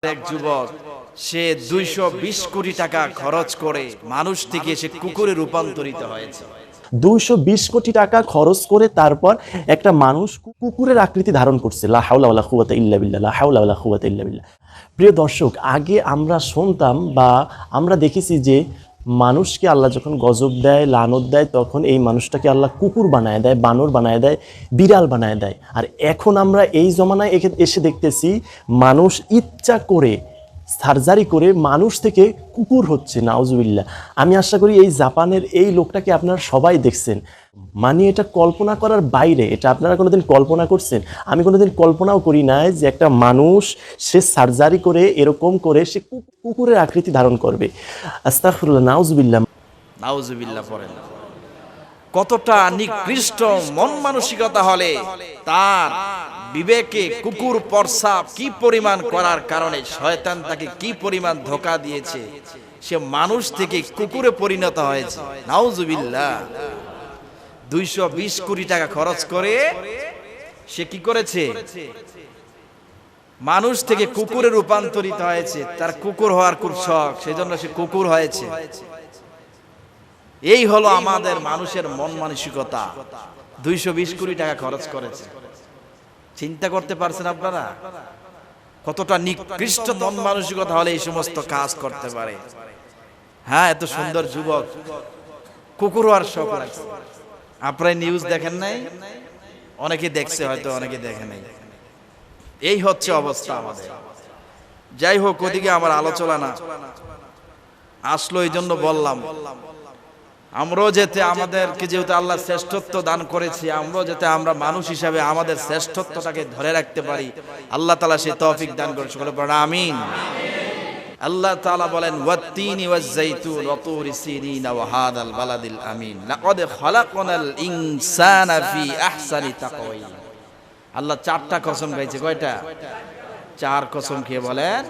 এক যুবক সে 220 কোটি টাকা খরচ করে মানুষ থেকে সে কুকুরে রূপান্তরিত হয়েছে। 220 কোটি টাকা খরচ করে তারপর একটা মানুষ কুকুরের আকৃতি ধারণ করছে। লা হাওলা ওয়ালা কুওয়াতা ইল্লা বিল্লাহ, লা হাওলা ওয়ালা কুওয়াতা ইল্লা বিল্লাহ। প্রিয় দর্শক, আগে আমরা শুনতাম বা আমরা দেখেছি যে মানুষকে আল্লাহ যখন গজব দেয়, লানত দেয়, তখন এই মানুষটাকে আল্লাহ কুকুর বানায় দেয়, বানর বানায় দেয়, বিড়াল বানায় দেয়। আর এখন আমরা এই জমানায় এসে দেখতেছি মানুষ ইচ্ছা করে সার্জারি করে মানুষ থেকে কুকুর হচ্ছে। নাউজুবিল্লাহ। আমি আশা করি এই জাপানের এই লোকটাকে আপনারা সবাই দেখছেন। মানে এটা কল্পনা করার বাইরে। এটা আপনারা কোনোদিন কল্পনা করছেন? আমি কোনোদিন কল্পনাও করি নাই যে একটা মানুষ সে সার্জারি করে এরকম করে সে কুকুরের আকৃতি ধারণ করবে। আস্তাগফিরুল্লাহ, নাউজুবিল্লাহ। নাউজুবিল্লাহ পড়েন। কতটা নিকৃষ্ট মন মানসিকতা হলে তার বিবেকে কুকুর প্রস্রাব কি পরিমাণ করার কারণে শয়তান তাকে কি পরিমাণ ধোঁকা দিয়েছে, সে মানুষ থেকে কুকুরে পরিণত হয়েছে। নাউজুবিল্লাহ। 220 কোটি টাকা খরচ করে সে কি করেছে? মানুষ থেকে কুকুরে রূপান্তরিত হয়েছে। তার কুকুর হওয়ার খুব শখ, সেজন্য সে কুকুর হয়েছে। এই হলো আমাদের মানুষের মন মানসিকতা। 220 কোটি টাকা খরচ করেছে। চিন্তা করতে পারছেন আপনারা কতটা নিকৃষ্ট মন মানসিকতা হলে এই সমস্ত কাজ করতে পারে? হ্যাঁ, এত সুন্দর যুবক কুকুর হওয়ার শখ লাগছে। আপনারা নিউজ দেখেন নাই? অনেকে দেখছে, হয়তো অনেকে দেখে নাই। এই হচ্ছে অবস্থা আমাদের। যাই হোক, ওদিকে আমার আলোচনা না আসলো, এই জন্য বললাম আমরাও যেতে, আমাদেরকে যেহেতু আল্লাহ শ্রেষ্ঠত্ব দান করেছে, আমরাও যাতে আমরা মানুষ হিসাবে আমাদের শ্রেষ্ঠত্বটাকে ধরে রাখতে পারি, আল্লাহ তাআলা সেই তৌফিক দান করে। সকলে পড়া আমিন। আল্লাহ তাআলা বলেন ওয়াত-তিনি ওয়াজ-যাইতুন ওয়া তুরি সিনিন ওয়া হাদাল বালাদিল আমিন লাকাদ খালাকনাল ইনসানা ফি আহসানি তাকওয়িম। আল্লাহ 4টা কসম খাইছে। কয়টা? 4 কসম খেয়ে বলেন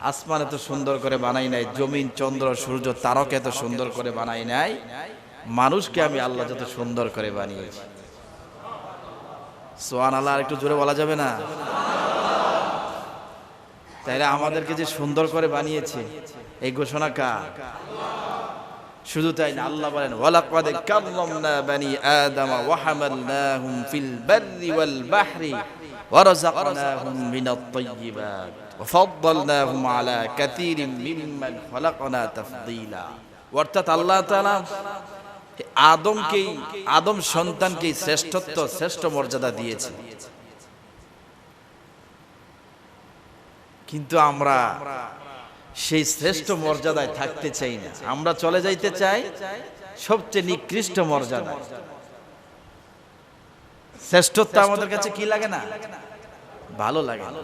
আসমান এত সুন্দর করে বানাই নাই, জমিন, চন্দ্র, সূর্য, তারকা এত সুন্দর করে বানাই নাই, মানুষকে আমি আল্লাহ যত সুন্দর করে বানিয়েছি। সুবহানাল্লাহ। আর একটু জোরে বলা যাবে না? তাইলে আমাদেরকে যে সুন্দর করে বানিয়েছে এই ঘোষণা কার? শুধু তাই না, আল্লাহ বলেন ওয়ালাকাদ কাররামনা বানি আদম ওয়া হামালনাহুম ফিল বাররি ওয়াল বাহরি ওয়া রাযাকনাহুম মিনাত তাইয়্যিবাত ওয়া ফাদ্দালনাহুম আলা কাসীরিম মিম্মান খালাকনা তাফদীলা। অর্থাৎ আল্লাহ তাআলা আদম সন্তানকে শ্রেষ্ঠত্ব, শ্রেষ্ঠ মর্যাদা দিয়েছে। কিন্তু আমরা সেই শ্রেষ্ঠ মর্যাদায় থাকতে চাই না, আমরা চলে যাইতে চাই সবচেয়ে নিকৃষ্ট মর্যাদা। শ্রেষ্ঠত্ব আমাদের কাছে কি লাগে না? ভালো লাগে না।